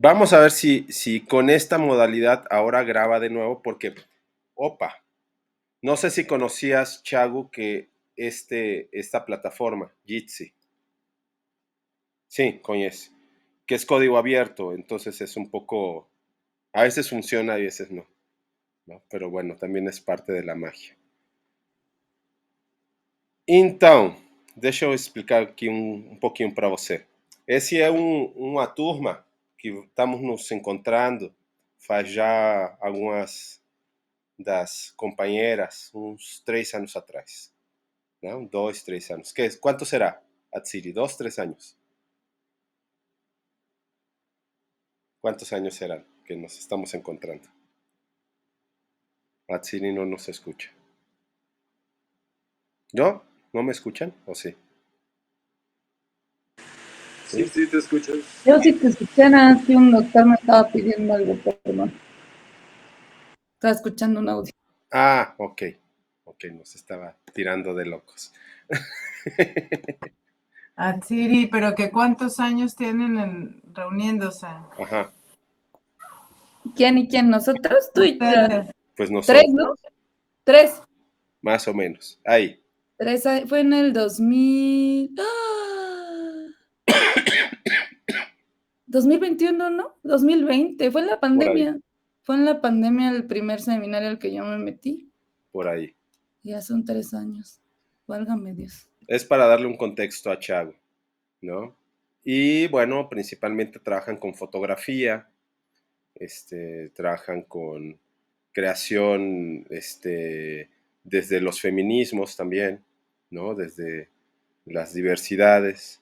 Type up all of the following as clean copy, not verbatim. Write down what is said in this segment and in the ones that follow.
Vamos a ver si con esta modalidad ahora graba de nuevo, porque, opa, no sé si conocías, Chagu, que esta plataforma, Jitsi, sí, coñes, que es código abierto, entonces es un poco, a veces funciona y a veces no, ¿no? Pero bueno, también es parte de la magia. Então, deixa eu explicar aqui um pouquinho para você. Esse é uma turma que estamos nos encontrando faz já algumas das companheiras, uns 3 anos atrás. Não? 2, 3 anos. Quanto será, Atsiri? 2, 3 anos. ¿Cuántos años serán que nos estamos encontrando? Atsiri no nos escucha. ¿No? ¿No me escuchan? ¿O sí? Sí, sí, te escucho. Yo sí te escuché, nada, que un doctor me estaba pidiendo algo, perdón. Estaba escuchando un audio. Ah, ok. Ok, nos estaba tirando de locos. Atsiri, pero que ¿cuántos años tienen reuniéndose? Ajá. ¿Quién y quién? ¿Nosotros? Tú y Ustedes. Pues nosotros. 3, ¿no? 3. Más o menos. Ahí. 3 fue en el 2000. ¡Ah! 2021, ¿no? 2020. Fue en la pandemia. Fue en la pandemia el primer seminario al que yo me metí. Por ahí. Ya son 3 años. Válgame Dios. Es para darle un contexto a Chago, ¿no? Y bueno, principalmente trabajan con fotografía, trabajan con creación, desde los feminismos también, ¿no? Desde las diversidades.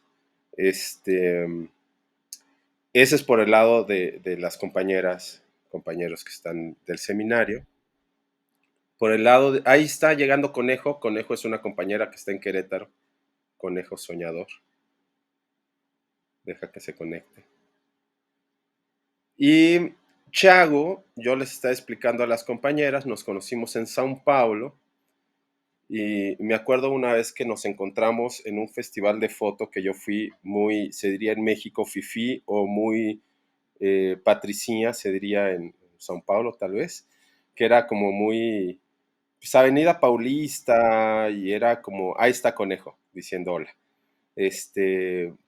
Ese es por el lado de las compañeras, compañeros que están del seminario. Por el lado ahí está llegando Conejo. Conejo es una compañera que está en Querétaro. Conejo soñador. Deja que se conecte. Y Chago, yo les estaba explicando a las compañeras, nos conocimos en São Paulo. Y me acuerdo una vez que nos encontramos en un festival de foto que yo fui muy, se diría en México, fifí, o muy patricinha, se diría en São Paulo tal vez, que era como muy, pues Avenida Paulista, y era como, ahí está Conejo, diciendo hola.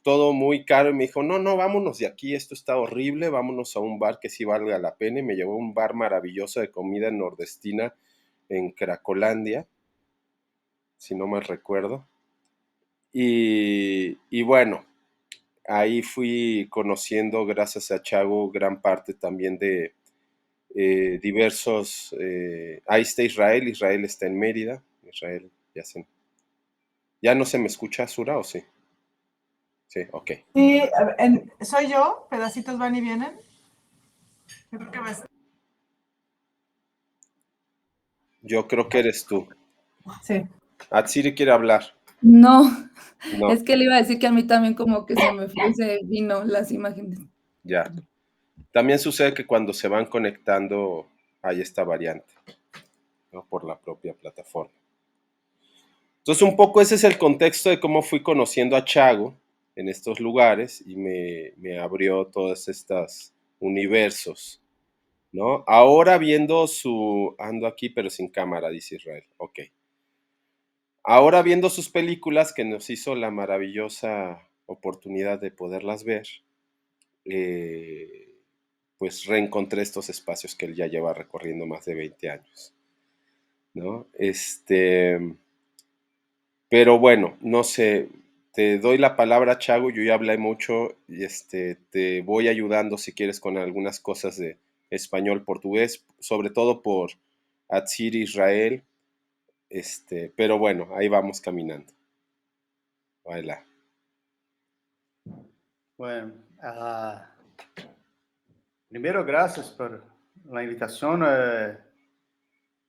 Todo muy caro, y me dijo, no, vámonos de aquí, esto está horrible, vámonos a un bar que sí valga la pena, y me llevó a un bar maravilloso de comida nordestina en Cracolandia, si no mal recuerdo. Y bueno, ahí fui conociendo, gracias a Chago, gran parte también de diversos. Ahí está Israel. Israel está en Mérida. Israel, ¿ya no se me escucha, Sura, o sí? Sí, ok. Sí, ¿soy yo? ¿Pedacitos van y vienen? Yo creo que eres tú. Sí. Atsiri quiere hablar. No, No, es que le iba a decir que a mí también como que se me vino las imágenes. ya. También sucede que cuando se van conectando hay esta variante, ¿no? Por la propia plataforma. Entonces, un poco ese es el contexto de cómo fui conociendo a Chago en estos lugares, y me abrió todos estos universos, ¿no? Ahora viendo ando aquí pero sin cámara, dice Israel, ok. Ahora viendo sus películas, que nos hizo la maravillosa oportunidad de poderlas ver, pues reencontré estos espacios que él ya lleva recorriendo más de 20 años, ¿no? Pero bueno, no sé, te doy la palabra, Chago, yo ya hablé mucho, y te voy ayudando si quieres con algunas cosas de español, portugués, sobre todo por Atsiri Israel, pero bueno, ahí vamos caminando. Baila. Bueno, primero gracias por la invitación.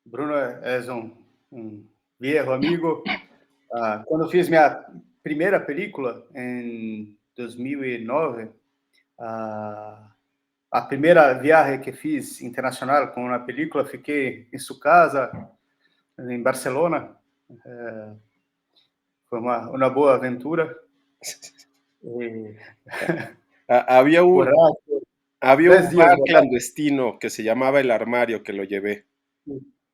Bruno es un viejo amigo. Quando fiz minha primeira película, em 2009, a primeira viagem que fiz internacional com uma película, fiquei em sua casa, em Barcelona. Foi uma boa aventura. Había un... Había 10 un días bar guardado. clandestino que se llamaba El Armario, que lo llevé,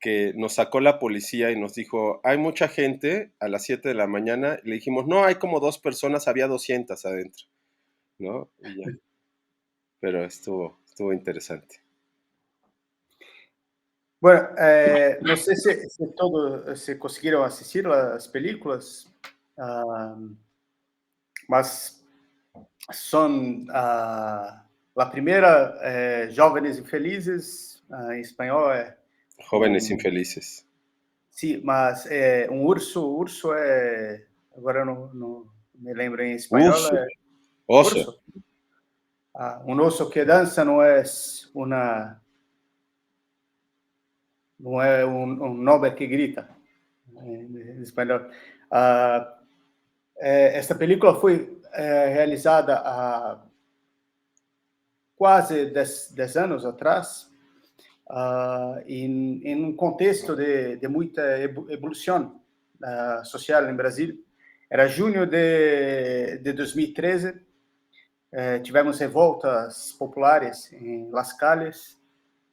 que nos sacó la policía y nos dijo, hay mucha gente a las 7 de la mañana. Le dijimos, no, hay como 2 personas, había 200 adentro, ¿no? Y ya. Pero estuvo interesante. Bueno, não sei se todos se conseguiram assistir as películas, mas são a primeira Jovens Infelizes, em espanhol é Jóvenes infelices. sim, mas é urso é agora eu não me lembro em espanhol Urso, é oso. urso. Oso que dança não é nobel que grita em espanhol. Esta película foi realizada há quase 10 anos atrás, em um contexto de muita evolução social em Brasil. Era junho de 2013, tivemos revoltas populares em Las Calles.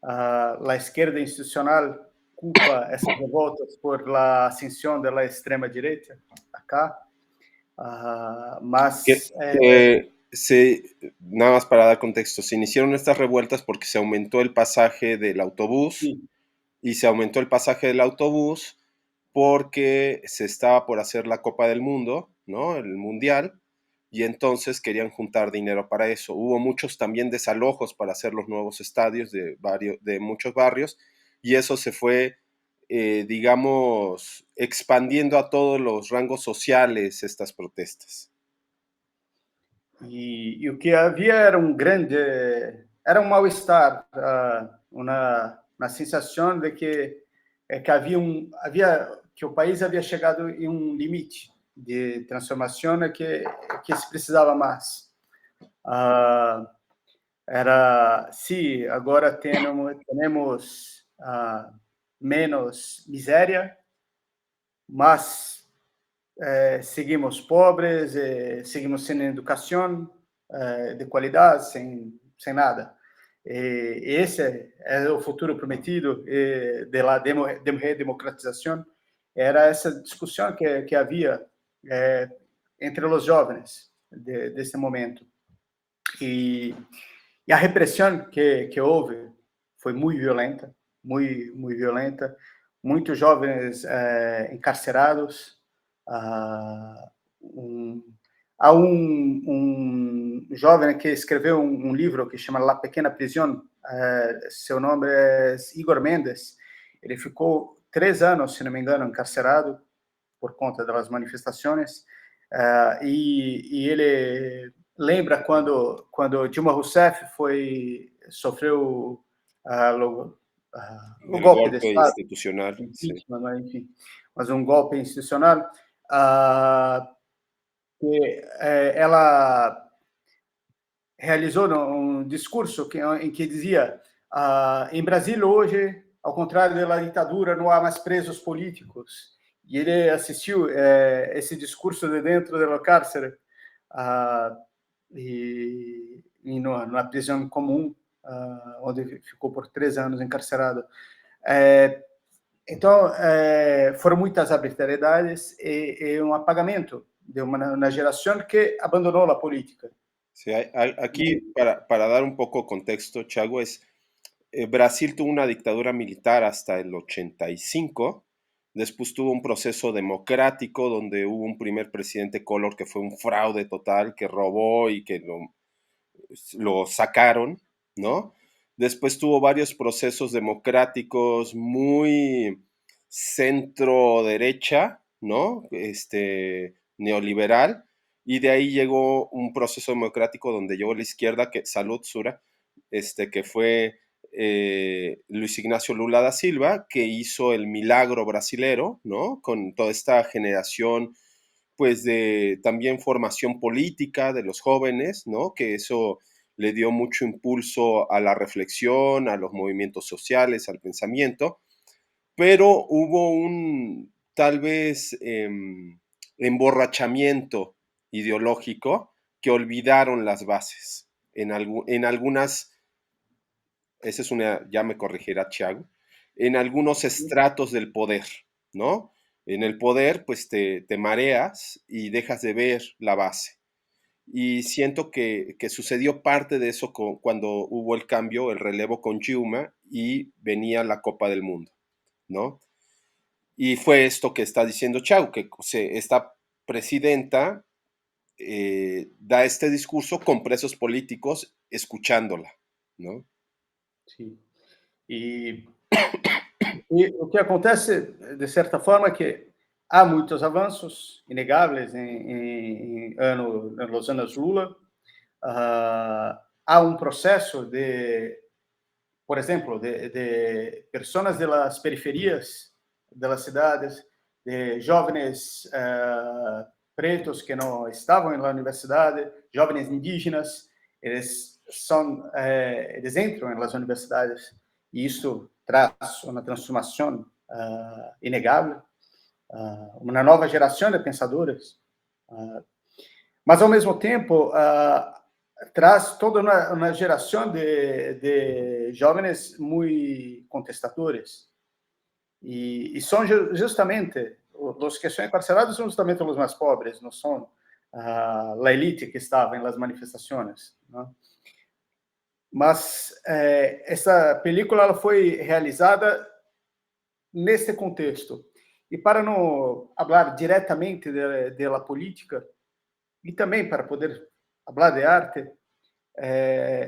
A esquerda institucional culpa essas revoltas por la ascensão da extrema direita acá. Mas nada más para dar contexto, se iniciaron estas revueltas porque se aumentó el pasaje del autobús, sí. Y se aumentó el pasaje del autobús porque se estaba por hacer la Copa del Mundo, ¿no? El Mundial, y entonces querían juntar dinero para eso. Hubo muchos también desalojos para hacer los nuevos estadios de muchos barrios, y eso se fue, digamos, expandiendo a todos los rangos sociales estas protestas. E o que havia era era mal-estar, uma sensação de que que o país havia chegado em um limite de transformação que se precisava mais. Sim, agora temos menos miséria, mas seguimos pobres, seguimos sem educação de qualidade, sem nada. Esse é o futuro prometido da redemocratização. Era essa discussão que havia entre os jovens desse momento. E a repressão que houve foi muito violenta, muito violenta. Muitos jovens encarcerados. Há um jovem que escreveu um livro que chama La Pequena Prisão. Seu nome é Igor Mendes. Ele ficou 3 anos, se não me engano, encarcerado por conta das manifestações. E ele lembra quando Dilma Rousseff sofreu o golpe de Estado institucional, enfim, mas um golpe institucional, que ela realizou um discurso em que dizia: em Brasil hoje, ao contrário da ditadura, não há mais presos políticos. E ele assistiu esse discurso de dentro do cárcere e na prisão comum, onde ficou por 3 anos encarcerado. Então, foram muitas arbitrariedades e um apagamento de uma geração que abandonou a política. Sí, aquí, para dar un poco contexto, Chago, Brasil tuvo una dictadura militar hasta el 85, después tuvo un proceso democrático donde hubo un primer presidente Collor que fue un fraude total, que robó y que lo sacaron, ¿no? Después tuvo varios procesos democráticos muy centro-derecha, ¿no? Neoliberal, y de ahí llegó un proceso democrático donde llegó la izquierda, salud, Sura, que fue Luis Ignacio Lula da Silva, que hizo el milagro brasilero, ¿no? Con toda esta generación, pues, de también formación política de los jóvenes, ¿no? Que eso le dio mucho impulso a la reflexión, a los movimientos sociales, al pensamiento, pero hubo tal vez, emborrachamiento ideológico que olvidaron las bases en algunas esa es una, ya me corregirá Thiago, en algunos estratos del poder, ¿no? En el poder, pues te mareas y dejas de ver la base. Y siento que sucedió parte de eso cuando hubo el cambio, el relevo con Yuma y venía la Copa del Mundo, ¿no? Y fue esto que está diciendo Chau, que esta presidenta da este discurso con presos políticos escuchándola, ¿no? Sim. E o que acontece, de certa forma, é que há muitos avanços inegáveis nos anos Lula. Há um processo de, por exemplo, de pessoas das periferias das cidades, de jovens pretos que não estavam na universidade, jovens indígenas, eles entram nas universidades e isso traz uma transformação inegável, uma nova geração de pensadores, mas ao mesmo tempo traz toda uma geração de jovens muito contestadores e são justamente os que são encarcerados são justamente os mais pobres, não são a elite que estava nas manifestações, não? Mas essa película ela foi realizada nesse contexto. E para não falar diretamente da política, e também para poder falar de arte,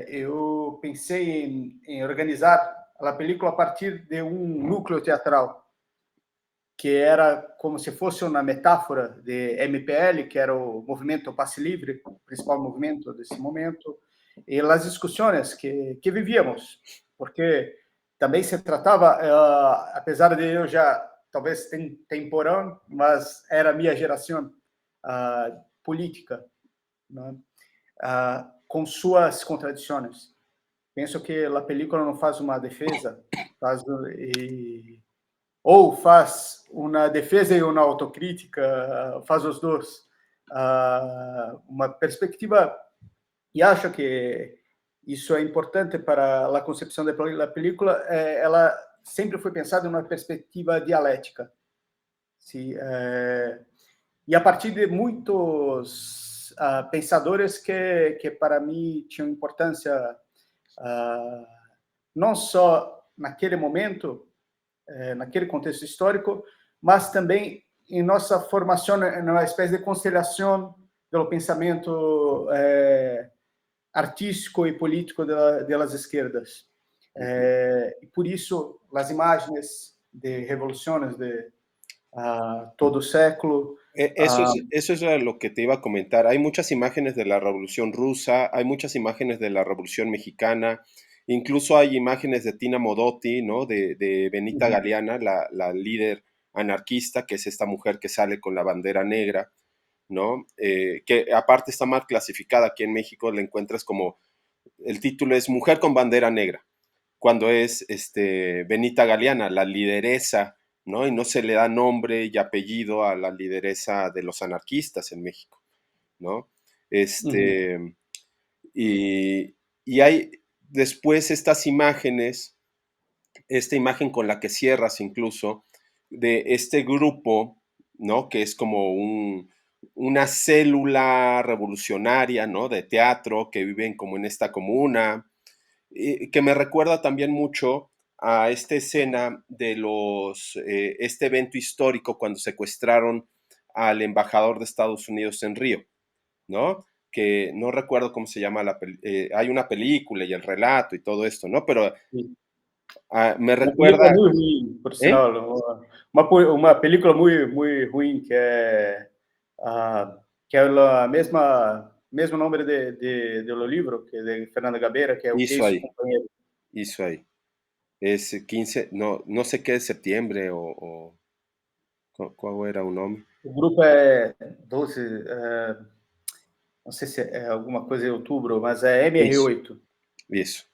eu pensei em organizar a película a partir de um núcleo teatral, que era como se fosse uma metáfora de MPL, que era o movimento Passe Livre, o principal movimento desse momento, e as discussões que vivíamos, porque também se tratava, apesar de eu já talvez temporão, mas era a minha geração política, né? Com suas contradições. Penso que a película não faz uma defesa, ou faz uma defesa e uma autocrítica, faz os dois. Uma perspectiva, e acho que isso é importante para a concepção da película, ela sempre foi pensada em uma perspectiva dialética. E a partir de muitos pensadores que para mim tinham importância não só naquele momento, naquele contexto histórico, mas também em nossa formação, numa espécie de constelação do pensamento artístico e político das esquerdas. E por isso, as imagens de revoluções de todo o século. Eso es lo que te iba a comentar. Hay muchas imágenes de la Revolución Rusa, hay muchas imágenes de la Revolución Mexicana, incluso hay imágenes de Tina Modotti, ¿no? De Benita Galeana, la líder anarquista, que es esta mujer que sale con la bandera negra, ¿no? Que aparte está mal clasificada aquí en México, la encuentras como, el título es Mujer con bandera negra, cuando es Benita Galeana, la lideresa, ¿no? Y no se le da nombre y apellido a la lideresa de los anarquistas en México, ¿no? Y hay después estas imágenes, esta imagen con la que cierras incluso, de este grupo, ¿no? Que es como una célula revolucionaria, ¿no? De teatro, que viven como en esta comuna, que me recuerda también mucho a esta escena de este evento histórico cuando secuestraron al embajador de Estados Unidos en Río, ¿no? Que no recuerdo cómo se llama hay una película y el relato y todo esto, ¿no? Pero me recuerda... Uma película muito ruim, por sinal. Uma película muito ruim, que é o mesmo nome do livro, que é de Fernanda Gabeira, que é O Que Isso, Companheiro. Isso aí. Es 15, no sé qué de septiembre o ¿cuál era o nome? O grupo é 12, não sei se é alguma coisa em outubro, mas é MR8. Eso.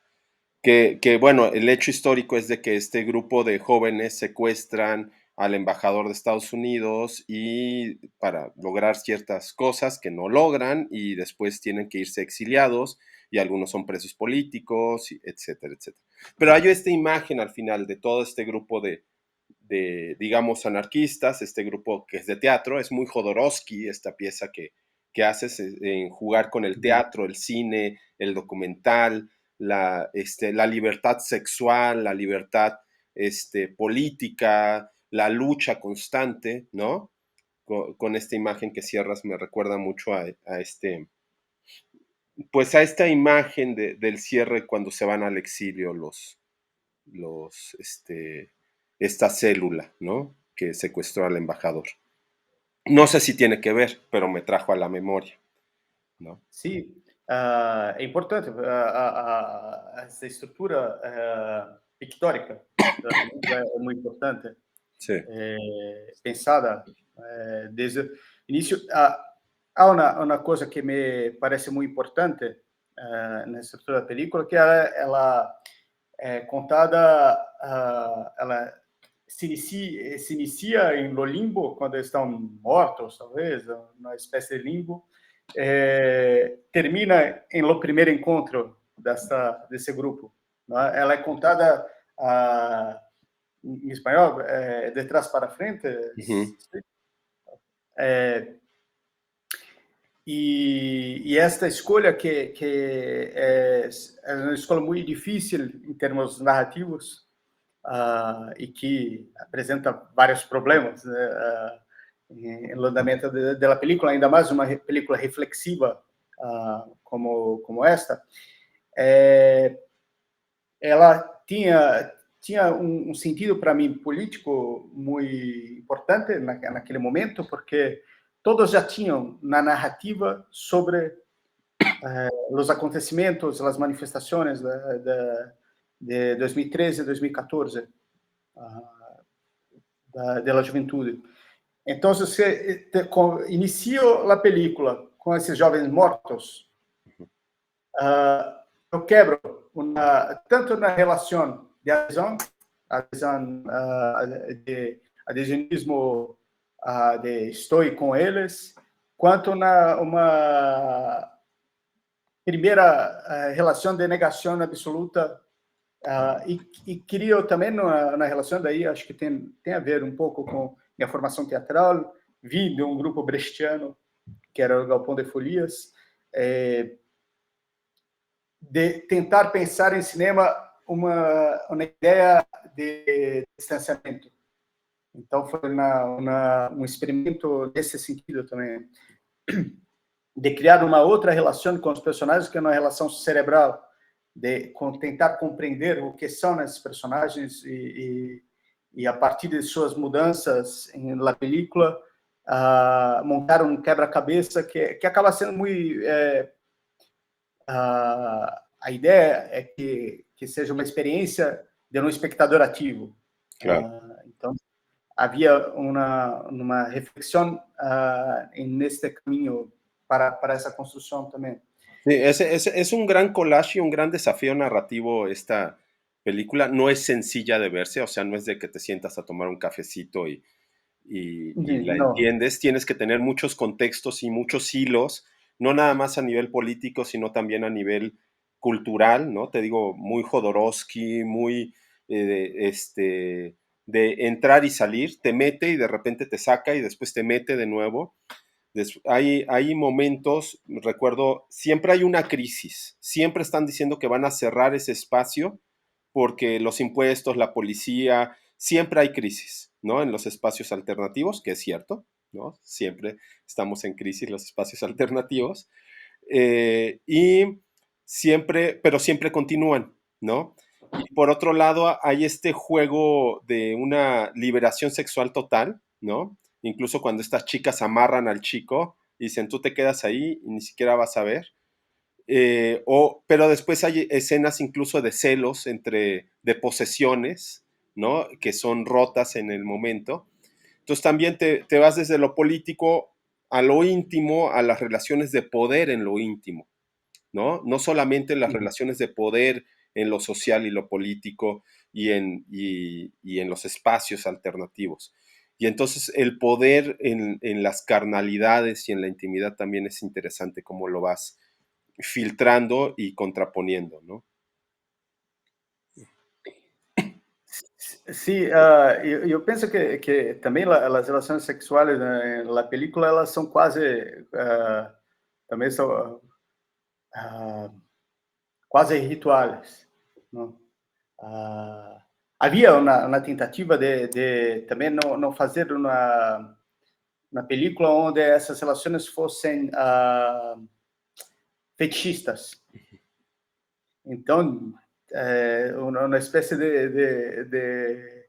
Que bueno, el hecho histórico es de que este grupo de jóvenes secuestran al embajador de Estados Unidos y para lograr ciertas cosas que no logran y después tienen que irse exiliados y algunos son presos políticos, etcétera, etcétera. Pero hay esta imagen al final de todo este grupo de digamos, anarquistas, este grupo que es de teatro, es muy Jodorowsky esta pieza que haces en jugar con el teatro, el cine, el documental, la libertad sexual, la libertad política, la lucha constante, ¿no? Con esta imagen que cierras me recuerda mucho pues a esta imagen del cierre cuando se van al exilio esta célula, ¿no? Que secuestró al embajador. No sé si tiene que ver, pero me trajo a la memoria, ¿no? Sim, é importante essa estrutura pictórica da película é muito importante, Sí. pensada desde o início. Há uma coisa que me parece muito importante na estrutura da película, que ela é contada, ela se inicia em no limbo, quando eles estão mortos, talvez, uma espécie de limbo, termina em lo primeiro encontro desse grupo. Né? Ela é contada em espanhol, de trás para frente. Uhum. E esta escolha que é uma escolha muito difícil em termos narrativos e que apresenta vários problemas no andamento da película, ainda mais uma película reflexiva como esta. Ela tinha um sentido para mim político muito importante naquele momento, porque todos já tinham na narrativa sobre os acontecimentos, as manifestações de 2013 e 2014 da juventude. Então, você inicio a película com esses jovens mortos, eu quebro tanto na relação de adhesionismo de estou com eles, quanto na uma primeira relação de negação absoluta e crio também na relação daí, acho que tem a ver um pouco com minha formação teatral, vi de um grupo brechtiano, que era o Galpão de Folias, de tentar pensar em cinema uma ideia de distanciamento. Então, foi um experimento nesse sentido também, de criar uma outra relação com os personagens, que é uma relação cerebral, de tentar compreender o que são esses personagens e a partir de suas mudanças na película, montar um quebra-cabeça que acaba sendo muito... a ideia é que seja uma experiência de um espectador ativo. Claro. Então, havia uma reflexão neste caminho para essa construção também. Sí, es un gran collage y un gran desafío narrativo esta película. No es sencilla de verse, o sea, no es de que te sientas a tomar un cafecito y la No. entiendes. Tienes que tener muchos contextos y muchos hilos, no nada más a nivel político, sino también a nivel cultural, ¿no? Te digo, muy Jodorowsky, muy de entrar y salir, te mete y de repente te saca y después te mete de nuevo. Hay momentos, recuerdo, siempre hay una crisis, siempre están diciendo que van a cerrar ese espacio porque los impuestos, la policía, siempre hay crisis, ¿no? En los espacios alternativos, que es cierto, ¿no? Siempre estamos en crisis los espacios alternativos, pero siempre continúan, ¿no? Y por otro lado, hay este juego de una liberación sexual total, ¿no? Incluso cuando estas chicas amarran al chico y dicen, tú te quedas ahí y ni siquiera vas a ver. Pero después hay escenas incluso de celos, de posesiones, ¿no? Que son rotas en el momento. Entonces también te vas desde lo político a lo íntimo, a las relaciones de poder en lo íntimo, ¿no? No solamente las relaciones de poder en lo social y lo político y en los espacios alternativos. Y entonces el poder en las carnalidades y en la intimidad también es interesante cómo lo vas filtrando y contraponiendo, ¿no? Sí, eu penso que também as relações sexuais na película elas são quase também são quase rituais, não? Havia uma tentativa de também não fazer uma película onde essas relações fossem fetichistas. Então, uma espécie de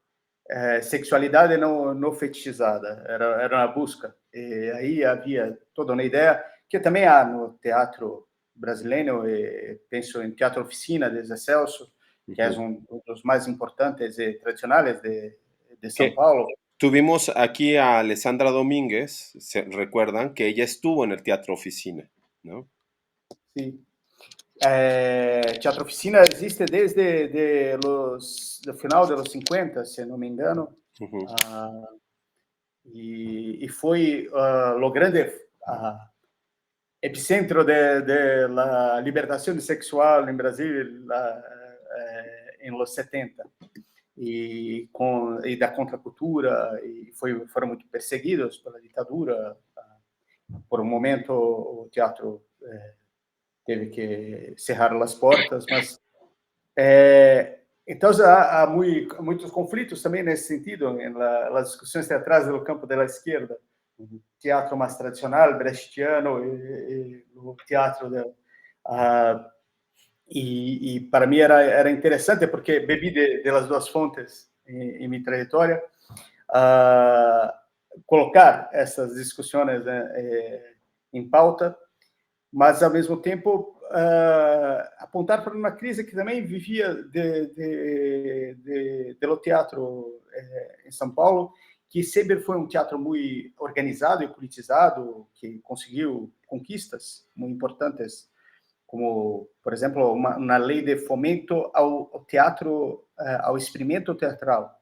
sexualidade não fetichizada, era uma busca. E aí havia toda uma ideia que também há no teatro brasileiro, e penso em Teatro Oficina de Zé Celso, que é um dos mais importantes e tradicionais de São Que Paulo. tuvimos aquí a Alessandra Domínguez, se recuerdan que ella estuvo en el Teatro Oficina, ¿no? Sim. Teatro Oficina existe desde o final dos 50, se não me engano, e foi o grande epicentro de la liberación sexual en Brasil en los 70 e da contracultura e foram muito perseguidos pela ditadura. Por um momento o teatro teve que cerrar as portas, mas então há muitos conflitos também nesse sentido em las discussões teatrais do campo da esquerda. O teatro mais tradicional, brechtiano, e o teatro e para mim era interessante porque bebi das duas fontes em minha trajetória, colocar essas discussões em pauta, mas ao mesmo tempo apontar para uma crise que também vivia do teatro em São Paulo, que sempre foi um teatro muito organizado e politizado, que conseguiu conquistas muito importantes, como, por exemplo, uma lei de fomento ao teatro, ao experimento teatral,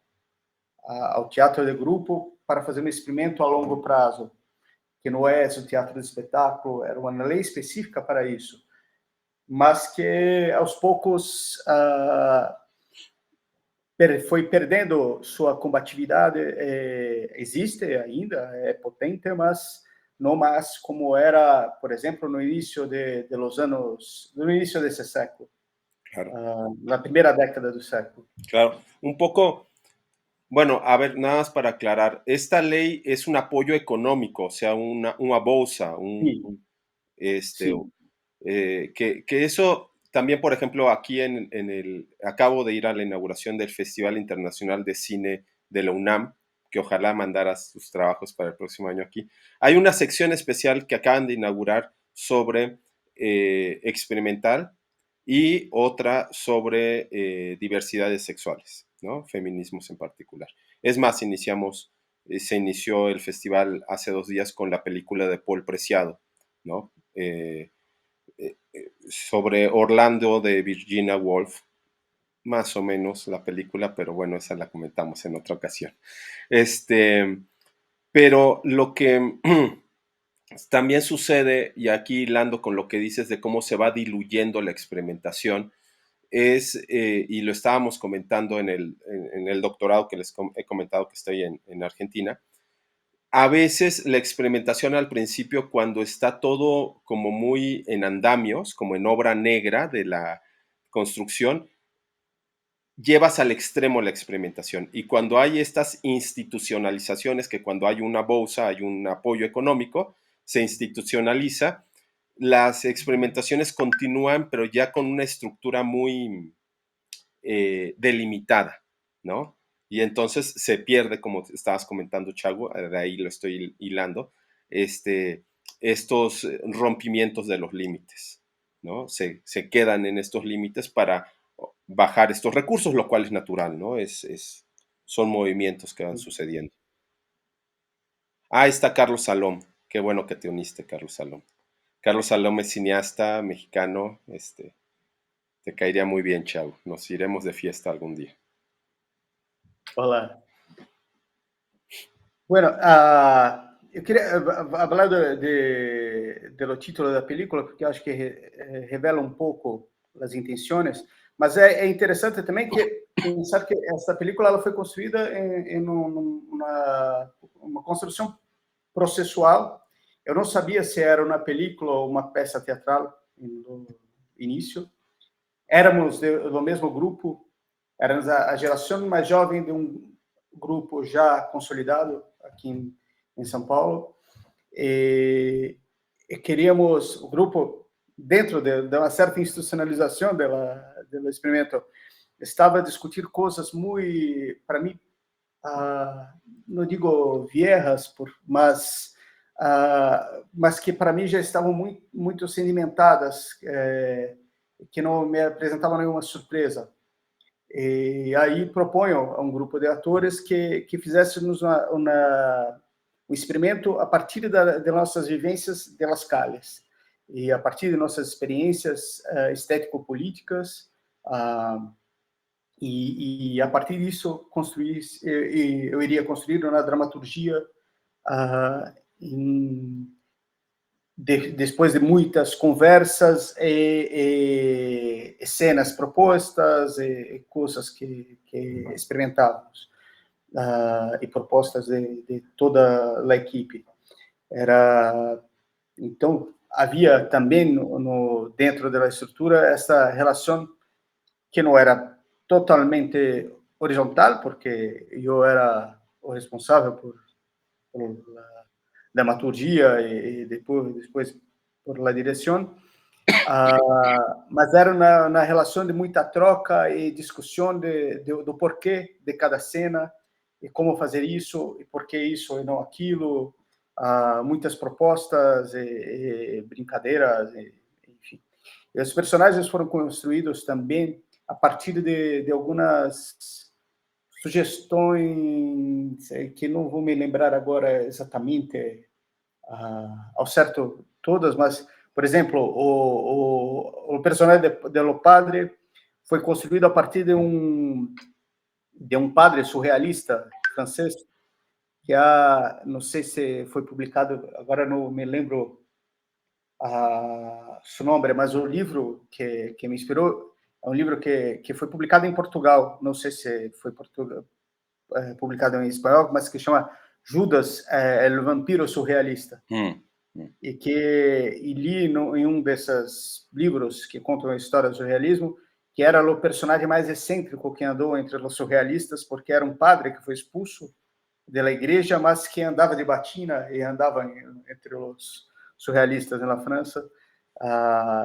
ao teatro de grupo, para fazer um experimento a longo prazo, que não é o teatro de espetáculo, era uma lei específica para isso, mas que aos poucos foi perdendo sua combatividade. Existe ainda, é potente, mas não mais como era, por exemplo, no início no início desse século, Claro. na primeira década do século. Claro, un poco, bueno, a ver, nada más para aclarar, esta ley es un apoyo económico, o sea, una bolsa, Sim, sim. que eso también, por ejemplo, aquí acabo de ir a la inauguración del Festival Internacional de Cine de la UNAM, que ojalá mandaras tus trabajos para el próximo año aquí. Hay una sección especial que acaban de inaugurar sobre experimental y otra sobre diversidades sexuales, ¿no? Feminismos en particular. Es más, se inició el festival hace 2 días con la película de Paul Preciado, ¿no? Sobre Orlando de Virginia Woolf, más o menos la película, pero bueno, esa la comentamos en otra ocasión. Pero lo que también sucede, y aquí hilando con lo que dices de cómo se va diluyendo la experimentación, y lo estábamos comentando en el doctorado que les he comentado que estoy en Argentina, a veces la experimentación al principio, cuando está todo como muy en andamios, como en obra negra de la construcción, llevas al extremo la experimentación. Y cuando hay estas institucionalizaciones, que cuando hay una bolsa, hay un apoyo económico, se institucionaliza, las experimentaciones continúan, pero ya con una estructura muy delimitada, ¿no? Y entonces se pierde, como estabas comentando, Chago, de ahí lo estoy hilando, estos rompimientos de los límites, ¿no? Se quedan en estos límites para bajar estos recursos, lo cual es natural, ¿no? Son movimientos que van sucediendo. Ahí está Carlos Salom. Qué bueno que te uniste, Carlos Salom. Carlos Salom es cineasta mexicano, te caería muy bien, Chavo. Nos iremos de fiesta algún día. Olá. Bueno, eu queria falar do título da película, porque eu acho que revela um pouco as intenções, Mas é interessante também que pensar que essa película ela foi construída em uma construção processual. Eu não sabia se era uma película ou uma peça teatral no início. Éramos do mesmo grupo, éramos a geração mais jovem de um grupo já consolidado aqui em São Paulo. E queríamos, o grupo, dentro de uma certa institucionalização do experimento, estava a discutir coisas muito, para mim, não digo viejas, mas que para mim já estavam muito sedimentadas, que não me apresentavam nenhuma surpresa. E aí proponho a um grupo de atores que fizéssemos um experimento a partir das nossas vivências de las calles e a partir de nossas experiências estético-políticas, e a partir disso eu iria construir uma dramaturgia depois de muitas conversas e cenas propostas e coisas que experimentávamos, e propostas de toda a equipe. Então, havia também dentro da estrutura essa relação que não era totalmente horizontal, porque eu era o responsável por dramaturgia e depois por la direção, mas era na relação de muita troca e discussão do porquê de cada cena e como fazer isso e por que isso e não aquilo, muitas propostas e brincadeiras, enfim. E os personagens foram construídos também a partir de algumas sugestões que não vou me lembrar agora exatamente ao certo todas, mas, por exemplo, o personagem de Padre foi construído a partir de um padre surrealista francês, que não sei se foi publicado, agora não me lembro seu nome, mas o livro que me inspirou é um livro que foi publicado em Portugal, não sei se foi publicado em espanhol, mas que chama Judas, el vampiro surrealista. E que li em um desses livros que contam a história do surrealismo, que era o personagem mais excêntrico que andou entre os surrealistas, porque era um padre que foi expulso da igreja, mas que andava de batina e andava entre os surrealistas na França.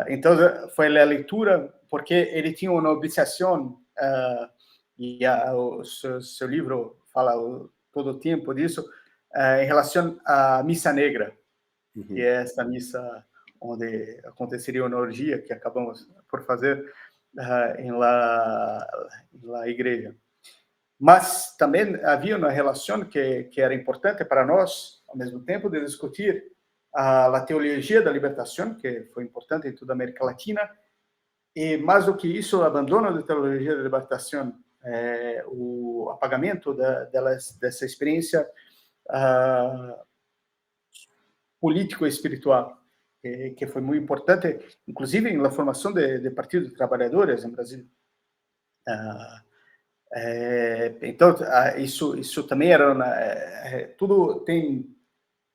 Então, foi a leitura, porque ele tinha uma obsessão, e o seu livro fala todo o tempo disso, em relação à Missa Negra, que é essa missa onde aconteceria uma orgia que acabamos por fazer em la igreja. Mas também havia uma relação que era importante para nós, ao mesmo tempo, de discutir a teologia da libertação, que foi importante em toda a América Latina, e mais do que isso, o abandono da teologia da libertação, o apagamento dessa experiência político e espiritual, que foi muito importante, inclusive na formação de partidos de trabalhadores no Brasil. Então, isso também era todos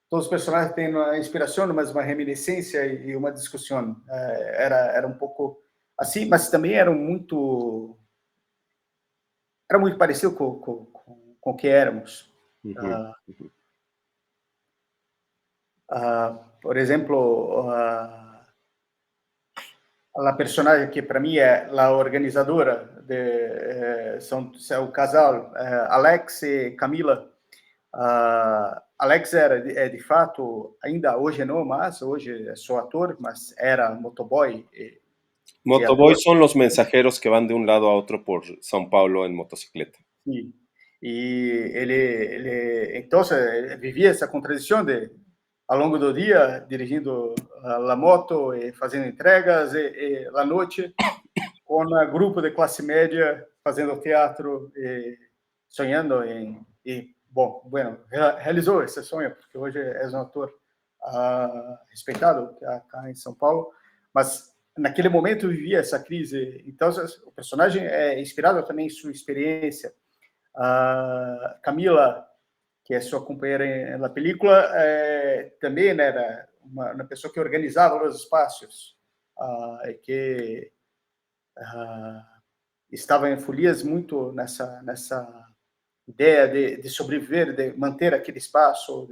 os personagens têm uma inspiração, mas uma reminiscência e uma discussão. Era um pouco assim, mas também era muito parecido com o que éramos. Por exemplo, a personagem que para mim é a organizadora são o casal Alex e Camila. Alex era de fato, ainda hoje não, mas hoje é só ator, mas era motoboy. Motoboy son los mensajeros que van de un lado a otro por São Paulo en motocicleta. Sí. E ele então vivia essa contradição de ao longo do dia dirigindo a moto e fazendo entregas e à noite com um grupo de classe média fazendo teatro e sonhando realizou esse sonho porque hoje é um ator respeitado cá em São Paulo, mas naquele momento vivia essa crise. Então, o personagem é inspirado também em sua experiência. A Camila, que é sua companheira na película, também era uma pessoa que organizava os espaços, que estava em Folias muito nessa ideia de sobreviver, de manter aquele espaço.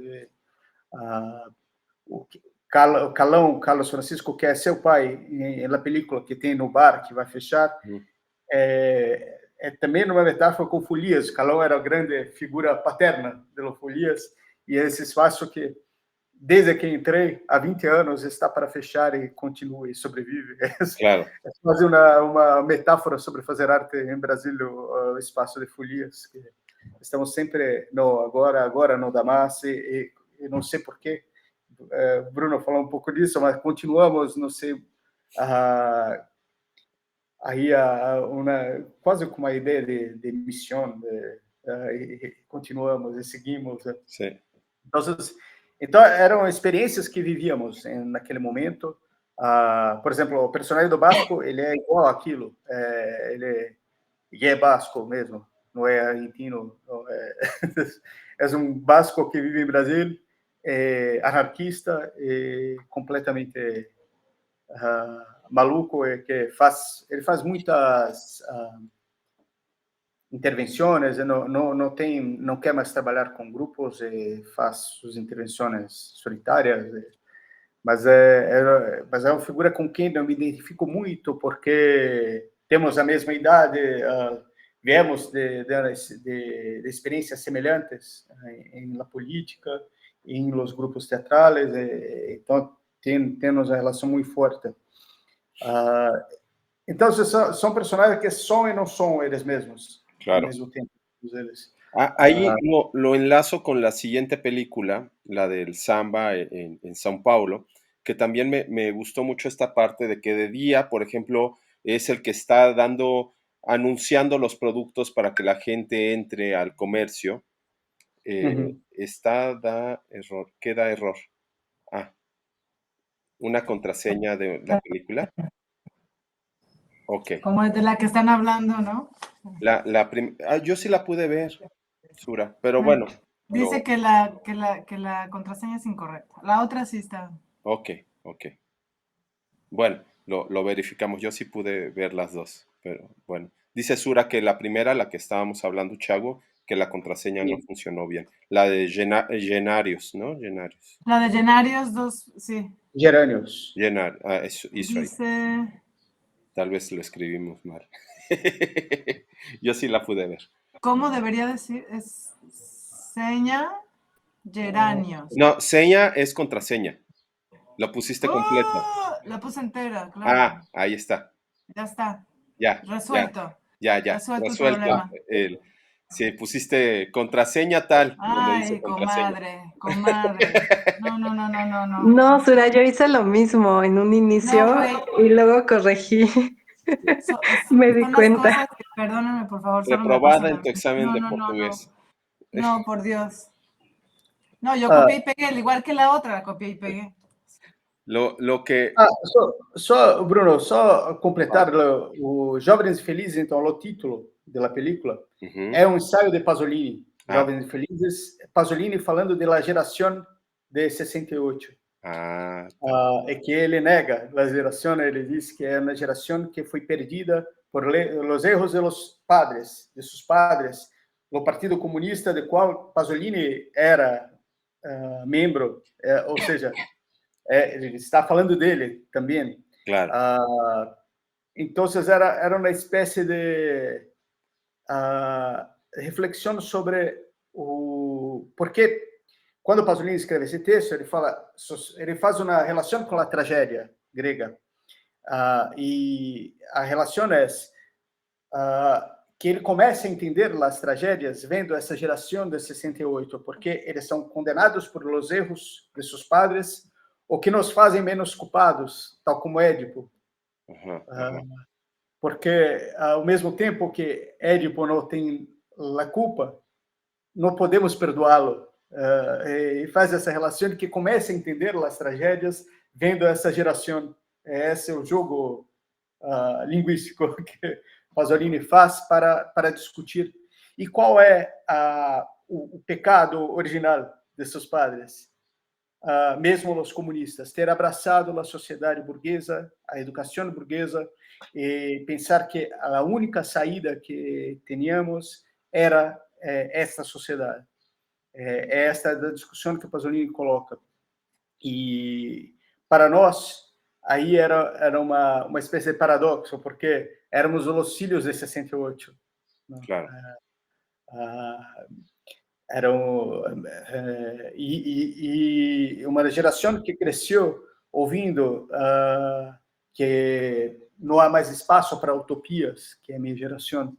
O Carlos Francisco, que é seu pai na película, que tem no bar, que vai fechar, também numa metáfora com Folias. Calão era a grande figura paterna de Folias, e esse espaço que, desde que entrei, há 20 anos, está para fechar e continua e sobrevive. Claro. É quase uma metáfora sobre fazer arte em Brasília, o espaço de Folias, que estamos sempre agora no Damas, e não sei porquê. Bruno falou um pouco disso, mas continuamos, não sei, aí quase com uma ideia de missão, e continuamos e seguimos. Sim. Então eram experiências que vivíamos naquele momento. Por exemplo, o personagem do Basco, ele é igual àquilo, ele é basco mesmo, não é argentino, é um basco que vive em Brasil, anarquista, completamente maluco, que ele faz muitas intervenções, não quer mais trabalhar com grupos, faz suas intervenções solitárias, mas é uma figura com quem eu me identifico muito, porque temos a mesma idade, viemos de experiências semelhantes na política, em los grupos teatrales, então temos uma relação muito forte. Então, são personagens que são e não são eles mesmos, claro, al mismo tiempo. Ahí lo enlazo con la siguiente película, la del Samba en São Paulo, que también me gustó mucho esta parte de que de día, por ejemplo, es el que está anunciando los productos para que la gente entre al comercio. ¿Qué da error? Una contraseña de la película. Ok. Como de la que están hablando, ¿no? Yo sí la pude ver, Sura, pero bueno. Dice que la contraseña es incorrecta. La otra sí está. Ok. Bueno, lo verificamos. Yo sí pude ver las dos, pero bueno. Dice Sura que la primera, la que estábamos hablando, Chago, que la contraseña no funcionó bien. La de Genarios, ¿no? Genarios. La de Genarios 2, sí. Geranios. Eso Dice... ahí. Tal vez lo escribimos mal. Yo sí la pude ver. ¿Cómo debería decir? Es seña Geranios. No, seña es contraseña. Lo pusiste completo. La puse entera, claro. Ahí está. Ya está. Ya. Resuelto. Ya. Resuelto el problema. Si pusiste contraseña tal. Ay, comadre. No. No, Sura, yo hice lo mismo en un inicio y luego corregí. Me di cuenta. Perdóname, por favor. Reprobada en tu examen de portugués. No, por Dios. No, yo copié y pegué, al igual que la otra, copié y pegué. Lo que... Bruno, só completar o Jovens Felizes, então, o título da película, é um ensaio de Pasolini, Jovens Felizes, Pasolini falando da geração de 68. É que ele nega a geração, ele diz que é uma geração que foi perdida por os erros de seus padres, o Partido Comunista, do qual Pasolini era membro, ou seja, ele está falando dele também. Claro. Então, era uma espécie de reflexão sobre porque quando Pasolini escreve esse texto, ele faz uma relação com a tragédia grega, e a relação é que ele começa a entender as tragédias vendo essa geração de 68, porque eles são condenados por os erros de seus padres, o que nos fazem menos culpados, tal como Édipo. Porque, ao mesmo tempo que Édipo não tem a culpa, não podemos perdoá-lo. E faz essa relação que começa a entender as tragédias vendo essa geração Esse é o jogo linguístico que Pasolini faz para discutir. E qual é o pecado original de seus padres? Mesmo os comunistas, ter abraçado a sociedade burguesa, a educação burguesa, e pensar que a única saída que tínhamos era esta sociedade. Esta é a discussão que o Pasolini coloca. E para nós, aí era uma espécie de paradoxo, porque éramos os filhos de 68. Né? Claro. E uma geração que cresceu ouvindo que não há mais espaço para utopias, que é a minha geração.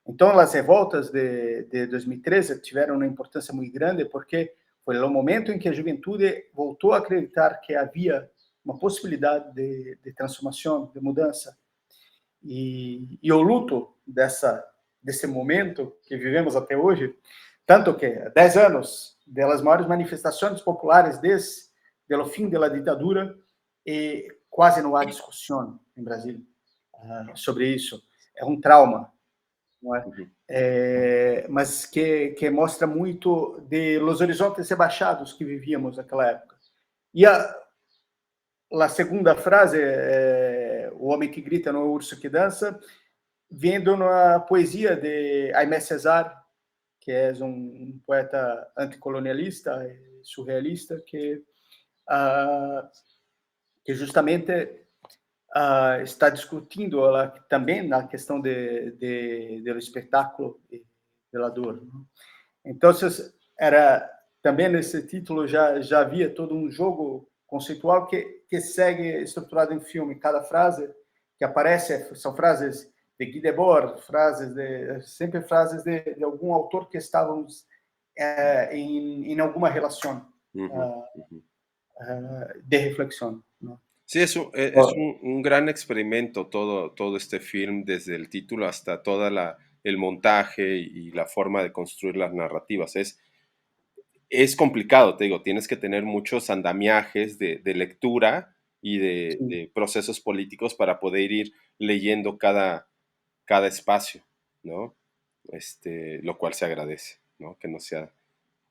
Então, as revoltas de 2013 tiveram uma importância muito grande, porque foi o momento em que a juventude voltou a acreditar que havia uma possibilidade de transformação, de mudança. E o luto desse momento que vivemos até hoje, tanto que 10 anos das maiores manifestações populares desde o fim da ditadura, e quase não há discussão em Brasil sobre isso. É um trauma, não é? Mas que mostra muito de los horizontes rebaixados que vivíamos naquela época. E a segunda frase, o homem que grita não é o urso que dança, vendo na poesia de Aimé Césaire, que é um poeta anticolonialista, surrealista, que justamente está discutindo também na questão do espetáculo e da dor. Então, era também nesse título já havia todo um jogo conceitual que segue estruturado em filme. Cada frase que aparece são frases de Guy Debord, sempre frases de algum autor que estavam em alguma relação de reflexión, ¿no? Sí, es un gran experimento todo este film, desde el título hasta todo el montaje y la forma de construir las narrativas. Es complicado, te digo, tienes que tener muchos andamiajes de lectura y de procesos políticos para poder ir leyendo cada espacio, ¿no? Lo cual se agradece, ¿no? Que no sea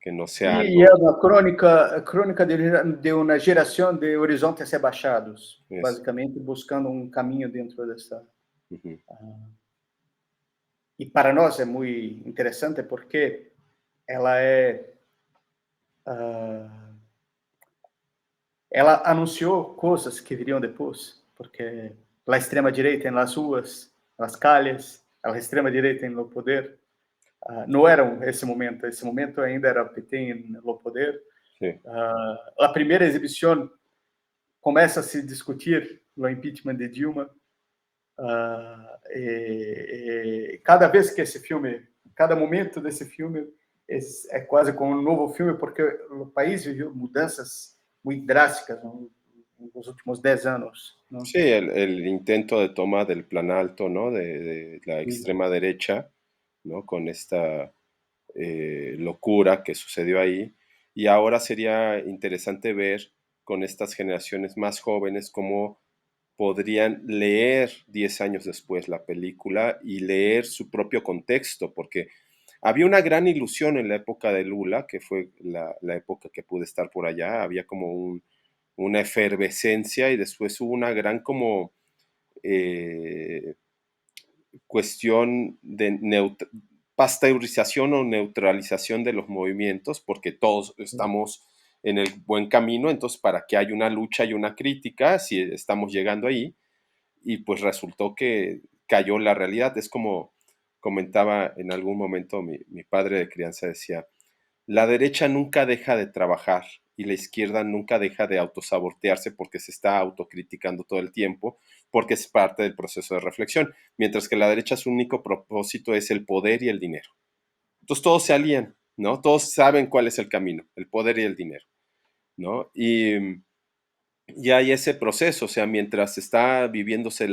E é uma crônica de uma geração de horizontes rebaixados, basicamente buscando um caminho dentro dessa. E para nós é muito interessante porque ela ela anunciou coisas que viriam depois, porque a extrema direita nas ruas, nas calles, a extrema direita no poder. Não era esse momento ainda era PT no poder. A primeira exibição começa a se discutir o impeachment de Dilma. Cada vez que esse filme, cada momento desse filme é quase como um novo filme, porque o país viveu mudanças muito drásticas nos últimos 10 anos, ¿no? Sí, el intento de toma del Planalto, ¿no? De la extrema derecha, ¿no? Con esta locura que sucedió ahí. Y ahora sería interesante ver con estas generaciones más jóvenes cómo podrían leer 10 años después la película y leer su propio contexto, porque había una gran ilusión en la época de Lula, que fue la época que pude estar por allá. Había como una efervescencia y después hubo una gran como cuestión de pasteurización o neutralización de los movimientos, porque todos estamos en el buen camino, entonces para que haya una lucha y una crítica, si estamos llegando ahí, y pues resultó que cayó la realidad. Es como comentaba en algún momento mi padre de crianza, decía, la derecha nunca deja de trabajar y la izquierda nunca deja de autosabotearse porque se está autocriticando todo el tiempo, porque es parte del proceso de reflexión, mientras que la derecha su único propósito es el poder y el dinero. Entonces todos se alían, ¿no? Todos saben cuál es el camino, el poder y el dinero, ¿no? Y hay ese proceso, o sea, mientras está viviéndose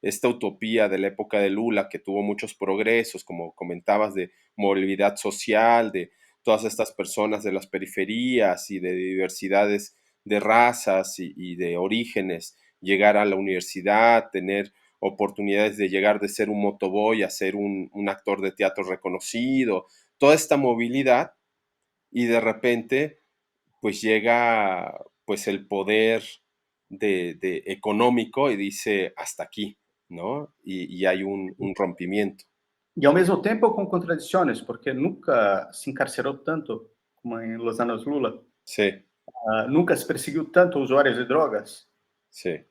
esta utopía de la época de Lula, que tuvo muchos progresos, como comentabas, de movilidad social, de todas estas personas de las periferias y de diversidades de razas y de orígenes llegar a la universidad, tener oportunidades de llegar de ser un motoboy a ser un actor de teatro reconocido, toda esta movilidad, y de repente pues llega pues el poder de económico y dice hasta aquí, ¿no? Y hay un rompimiento. E ao mesmo tempo com contradições, porque nunca se encarcerou tanto como em los anos Lula. Sí, Nunca se perseguiu tanto usuários de drogas. sí.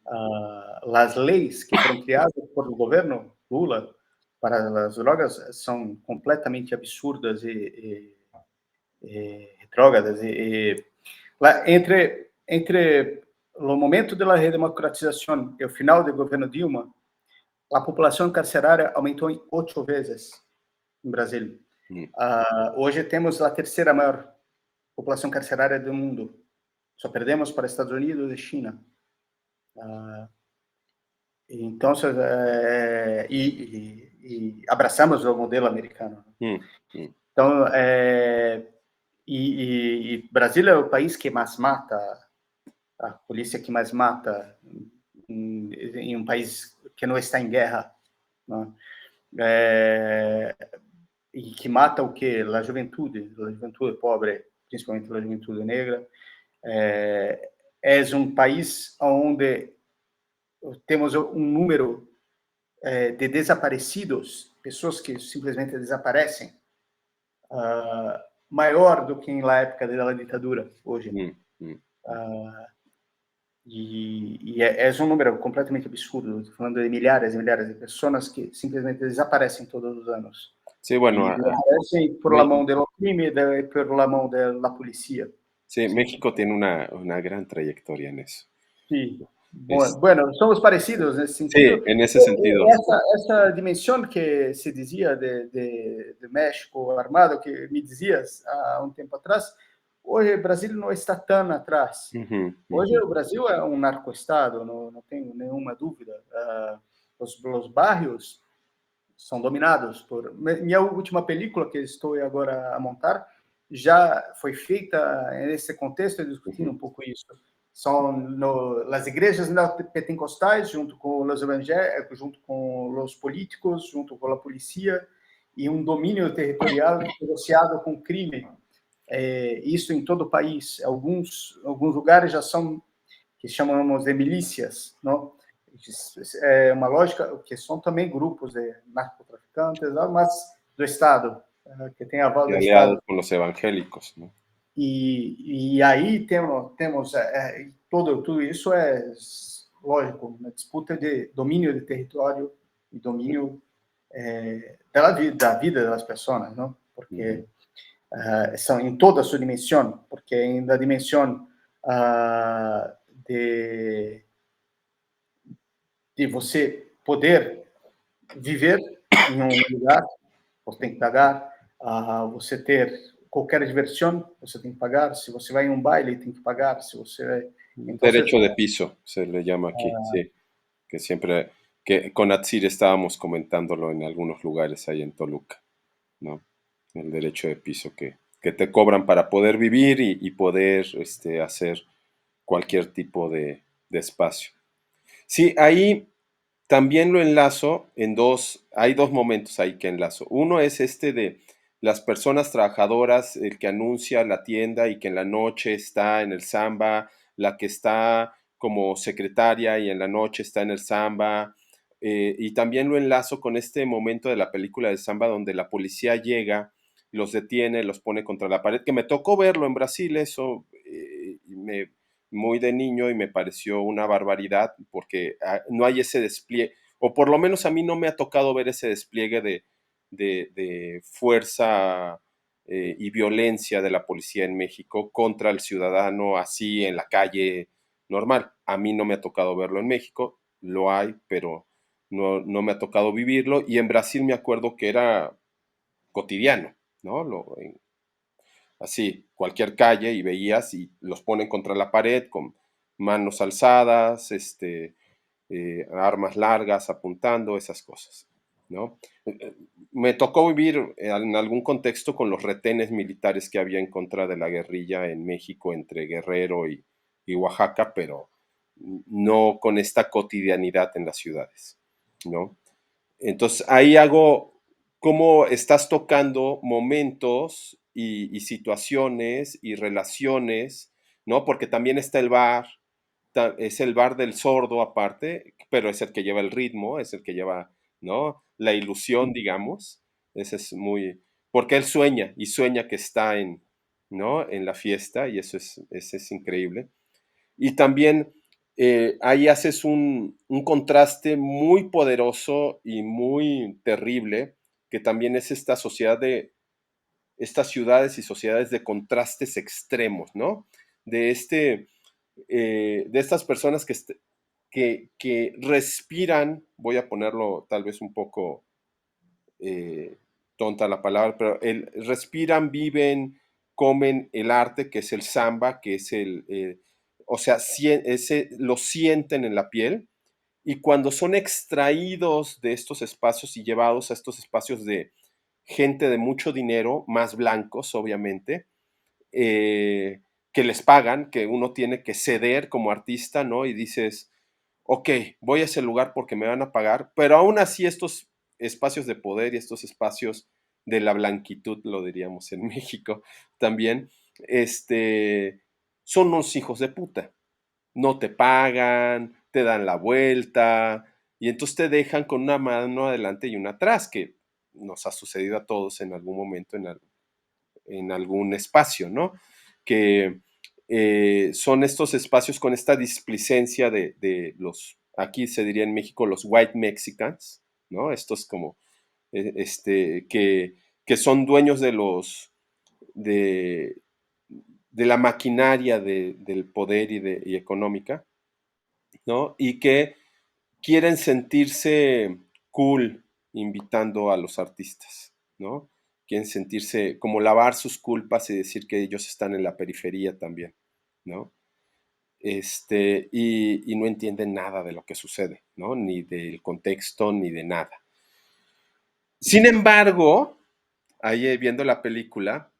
As leis que foram criadas por o governo Lula para as drogas são completamente absurdas e retrógradas. Entre o momento da redemocratização e o final do governo Dilma, a população carcerária aumentou em 8 vezes no Brasil. Hoje temos a terceira maior população carcerária do mundo. Só perdemos para Estados Unidos e China. Então, abraçamos o modelo americano. Então, Brasil é o país que mais mata, a polícia que mais mata em um país que não está em guerra, né? E que mata o quê? A juventude pobre, principalmente a juventude negra. É um país onde temos um número de desaparecidos, pessoas que simplesmente desaparecem, maior do que na época da ditadura, hoje. E é um número completamente absurdo. Estou falando de milhares e milhares de pessoas que simplesmente desaparecem todos os anos. Sí, bueno, desaparecem por la mão do crime e por la mão da polícia. Sí, México tiene una gran trayectoria en eso. Sí. Bueno, somos parecidos nesse sentido. Sí, en ese sentido. Essa dimensão que se dizia de México armado, que me dizias há um tempo atrás, hoje o Brasil não está tão atrás. Hoje o Brasil é um narcoestado, não tenho nenhuma dúvida. Os bairros são dominados por... Minha última película, que estou agora a montar, já foi feita nesse contexto, discutindo um pouco isso. São as igrejas neopentecostais, junto com os evangélicos, junto com os políticos, junto com a polícia, e um domínio territorial negociado com crime. Isso em todo o país. Alguns lugares já são, que chamamos de milícias, não? É uma lógica que são também grupos de narcotraficantes, mas do Estado, que tem aval do Estado. Com os evangélicos, não? E aí temos tudo isso é lógico, uma disputa de domínio de território e domínio da vida das pessoas, não? Porque são em toda a sua dimensão, porque na dimensão de você poder viver em um lugar, você tem que pagar, você ter qualquer diversão, você tem que pagar. Se você vai em um baile, tem que pagar. Se você derecho de piso se le llama aquí, sí, que siempre, que con Atsir estábamos comentándolo en algunos lugares ahí en Toluca, ¿no? El derecho de piso que te cobran para poder vivir y poder hacer cualquier tipo de espacio. Sí, ahí también lo enlazo hay dos momentos ahí que enlazo. Uno es de las personas trabajadoras, el que anuncia la tienda y que en la noche está en el Samba, la que está como secretaria y en la noche está en el Samba, y también lo enlazo con este momento de la película de Samba donde la policía llega, los detiene, los pone contra la pared, que me tocó verlo en Brasil, eso muy de niño, y me pareció una barbaridad porque no hay ese despliegue, o por lo menos a mí no me ha tocado ver ese despliegue de fuerza y violencia de la policía en México contra el ciudadano así en la calle normal. A mí no me ha tocado verlo en México, lo hay, pero no me ha tocado vivirlo, y en Brasil me acuerdo que era cotidiano, ¿no? Así, cualquier calle, y veías y los ponen contra la pared con manos alzadas, armas largas apuntando, esas cosas, ¿no? Me tocó vivir en algún contexto con los retenes militares que había en contra de la guerrilla en México entre Guerrero y Oaxaca, pero no con esta cotidianidad en las ciudades, ¿no? Entonces ahí hago cómo estás tocando momentos y situaciones y relaciones, ¿no? Porque también está el bar, es el bar del sordo aparte, pero es el que lleva el ritmo, es el que lleva, ¿no? La ilusión, digamos. Ese es muy, porque él sueña y sueña que está en, ¿no? En la fiesta y eso es increíble. Y también ahí haces un contraste muy poderoso y muy terrible, que también es esta sociedad de, estas ciudades y sociedades de contrastes extremos, ¿no? De, de estas personas que respiran, voy a ponerlo tal vez un poco tonta la palabra, pero respiran, viven, comen el arte, que es el samba, que es o sea, lo sienten en la piel, y cuando son extraídos de estos espacios y llevados a estos espacios de gente de mucho dinero, más blancos, obviamente, que les pagan, que uno tiene que ceder como artista, ¿no? Y dices, ok, voy a ese lugar porque me van a pagar, pero aún así estos espacios de poder y estos espacios de la blanquitud, lo diríamos en México también, son unos hijos de puta. No te pagan, te dan la vuelta, y entonces te dejan con una mano adelante y una atrás, que nos ha sucedido a todos en algún momento, en algún espacio, ¿no? Que son estos espacios con esta displicencia de los, aquí se diría en México, los white Mexicans, ¿no? Estos como, que son dueños de los, de la maquinaria del poder y económica, ¿no? Y que quieren sentirse cool invitando a los artistas, ¿no? Quieren sentirse como lavar sus culpas y decir que ellos están en la periferia también, ¿no? Y no entienden nada de lo que sucede, ¿no? Ni del contexto, ni de nada. Sin embargo, ahí viendo la película,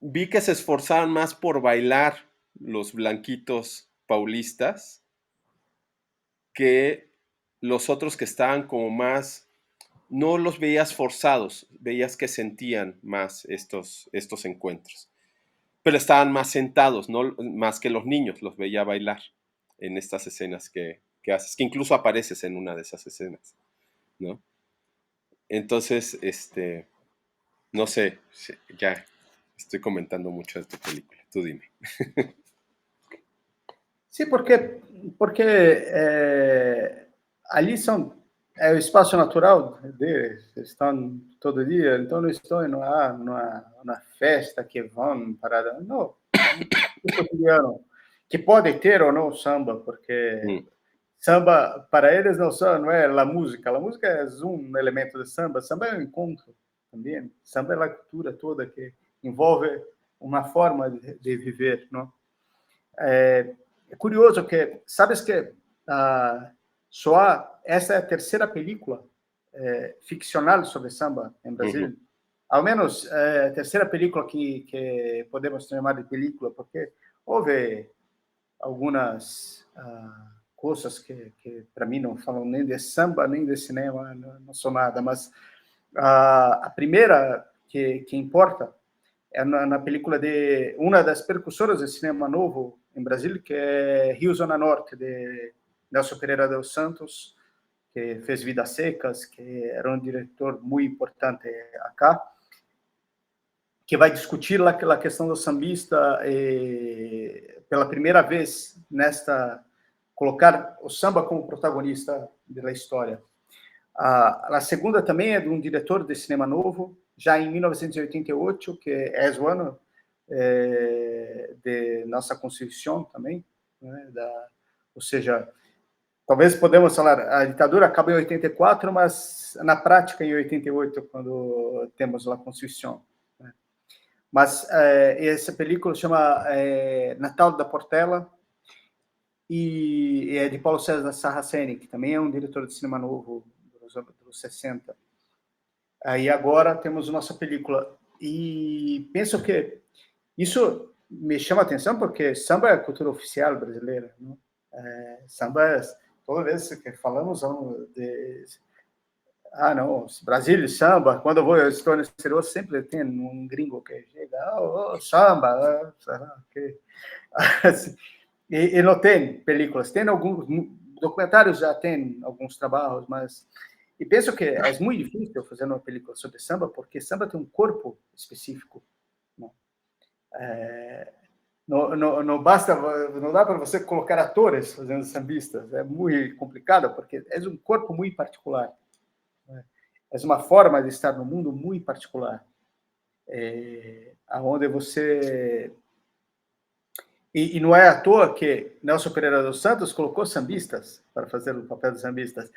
vi que se esforzaban más por bailar los blanquitos paulistas que los otros que estaban como más, no los veías forzados, veías que sentían más estos encuentros, pero estaban más sentados, no más que los niños, los veía bailar en estas escenas que haces, que incluso apareces en una de esas escenas, ¿no? Entonces, no sé, ya estoy comentando mucho de tu película, tú dime. Sí, porque ali é o espaço natural deles, estão todo dia, então não estão numa festa que vão para... Não, é cotidiano, que pode ter ou não samba, porque samba, para eles, não é a música é um elemento de samba, samba é um encontro também, samba é a cultura toda que envolve uma forma de viver, não? É curioso que, sabes que essa é a terceira película ficcional sobre samba em Brasil. Ao menos a terceira película que podemos chamar de película, porque houve algumas coisas que para mim não falam nem de samba, nem de cinema, não são nada, mas a primeira que importa é na película de uma das precursoras do cinema novo em Brasil, que é Rio Zona Norte, de Nelson Pereira dos Santos, que fez Vidas Secas, que era um diretor muito importante acá, que vai discutir a questão do sambista pela primeira vez colocar o samba como protagonista da história. A segunda também é de um diretor de cinema novo, já em 1988, que é o ano de nossa Constituição também, né? Ou seja, talvez podemos falar, a ditadura acaba em 84, mas na prática em 88, quando temos a Constituição. Né? Mas essa película chama Natal da Portela, e é de Paulo César Sarraceni, que também é um diretor de cinema novo dos 60. Aí agora temos nossa película. E penso que isso me chama a atenção porque samba é a cultura oficial brasileira, não? Samba, toda vez que falamos de não, Brasil samba, quando eu estou no exterior sempre tem um gringo que chega, samba, okay. Assim, e não tem películas, tem alguns documentários, já tem alguns trabalhos, mas e penso que é muito difícil fazer uma película sobre samba porque samba tem um corpo específico, não? Não basta, não dá para você colocar atores fazendo sambistas, é muito complicado porque é um corpo muito particular, né? É uma forma de estar no mundo muito particular, aonde você e não é à toa que Nelson Pereira dos Santos colocou sambistas para fazer o papel de sambistas.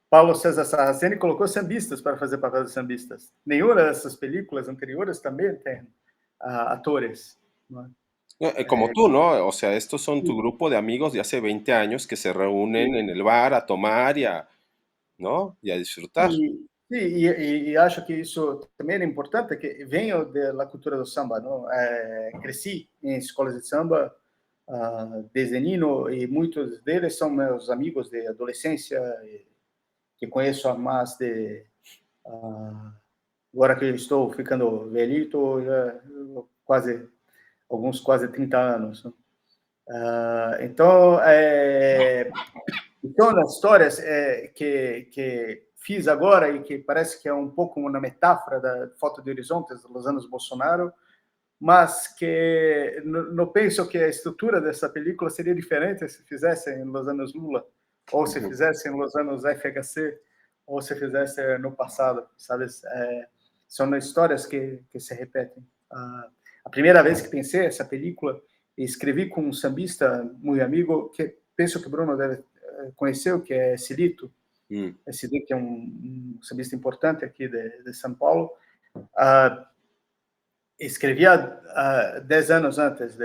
Paulo César Saraceni colocou sambistas para fazer o papel de sambistas. Nenhuma dessas películas anteriores também tem atores, ¿no? Como tú, ¿no? O sea, estos son tu grupo de amigos de hace 20 años que se reúnen en el bar a tomar ¿no? Y a disfrutar. E acho que isso também é importante, que venho da cultura do samba, não? Cresci em escolas de samba desde menino e muitos deles são meus amigos de adolescência que conheço há mais de agora que eu estou ficando velhito, alguns quase 30 anos, não? Então nas histórias que fiz agora e que parece que é um pouco uma metáfora da Foto de Horizontes dos anos Bolsonaro, mas que não penso que a estrutura dessa película seria diferente se fizessem nos anos Lula, ou se fizessem nos anos FHC, ou se fizessem no passado, sabe? São histórias que se repetem. A primeira vez que pensei essa película, escrevi com um sambista muito amigo, que penso que o Bruno deve conhecer, que é Cilito, Cilito, que é um sambista importante aqui de São Paulo. Escrevia 10 anos antes,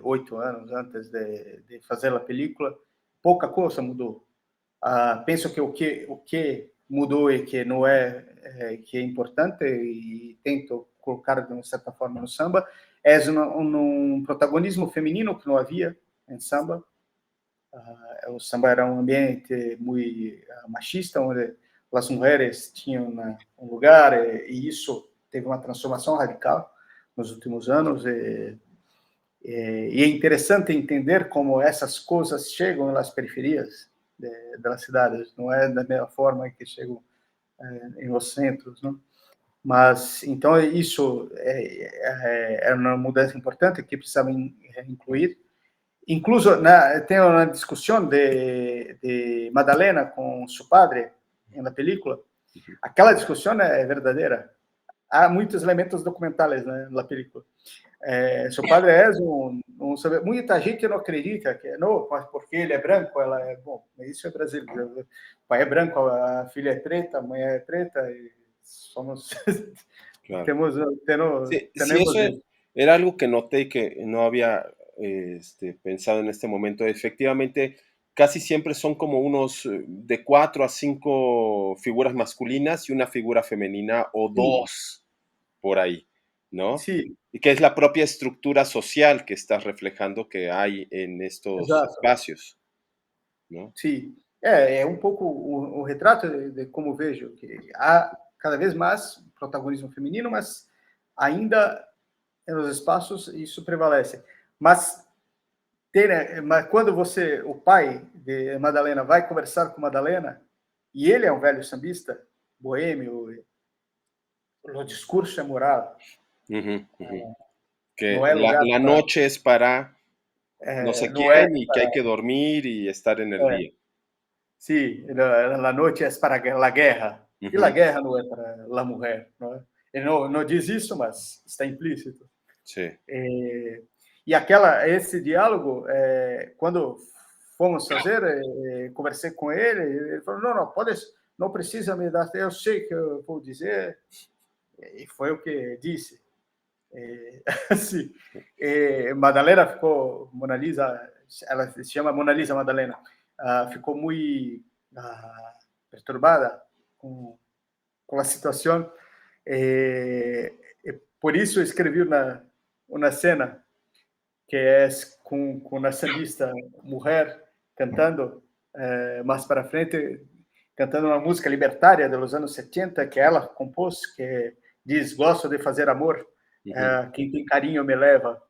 8 anos antes de fazer a película, pouca coisa mudou. Penso que o que mudou e que não que é importante e tento colocar de uma certa forma no samba é um protagonismo feminino que não havia em samba. O samba era um ambiente muito machista, onde as mulheres tinham um lugar e isso teve uma transformação radical nos últimos anos e é interessante entender como essas coisas chegam nas periferias das cidades, não é da mesma forma que chegam nos centros, não? Mas então isso é uma mudança importante que precisava incluir. Incluso tem uma discussão de Madalena com seu padre na película. Aquela discussão é verdadeira. Há muitos elementos documentais na película. Seu padre é muita gente não acredita que não, porque ele é branco, ela é bom. Isso é Brasil. O pai é branco, a filha é preta, a mãe é preta e somos Claro. tenemos sí, eso era algo que noté y que no había pensado en este momento. Efectivamente, casi siempre son como unos de 4 a 5 figuras masculinas y una figura femenina o dos por ahí, ¿no? Sí. Y que es la propia estructura social que estás reflejando que hay en estos espacios, ¿no? Sí, é um pouco o retrato de como vejo que há cada vez mais protagonismo feminino, mas ainda nos espaços isso prevalece. Mas quando o pai de Madalena vai conversar com Madalena, e ele é um velho sambista, boêmio, o discurso é moral. Que no la noche es para no sé quién y que hay que dormir y estar en el día. Sí, la noche es para la guerra. E a guerra não é para a mulher, não é? Ele não diz isso, mas está implícito. Sim. E esse diálogo, quando fomos fazer, conversei com ele falou, não, não precisa me dar, eu sei que eu vou dizer, e foi o que disse. Assim, Madalena ficou, Mona Lisa, ela se chama Mona Lisa Madalena, ficou muito perturbada com a situação, por isso escrevi uma cena que é com a sambista mulher cantando mais para frente, cantando uma música libertária dos anos 70 que ela compôs, que diz: gosto de fazer amor, quem tem carinho me leva.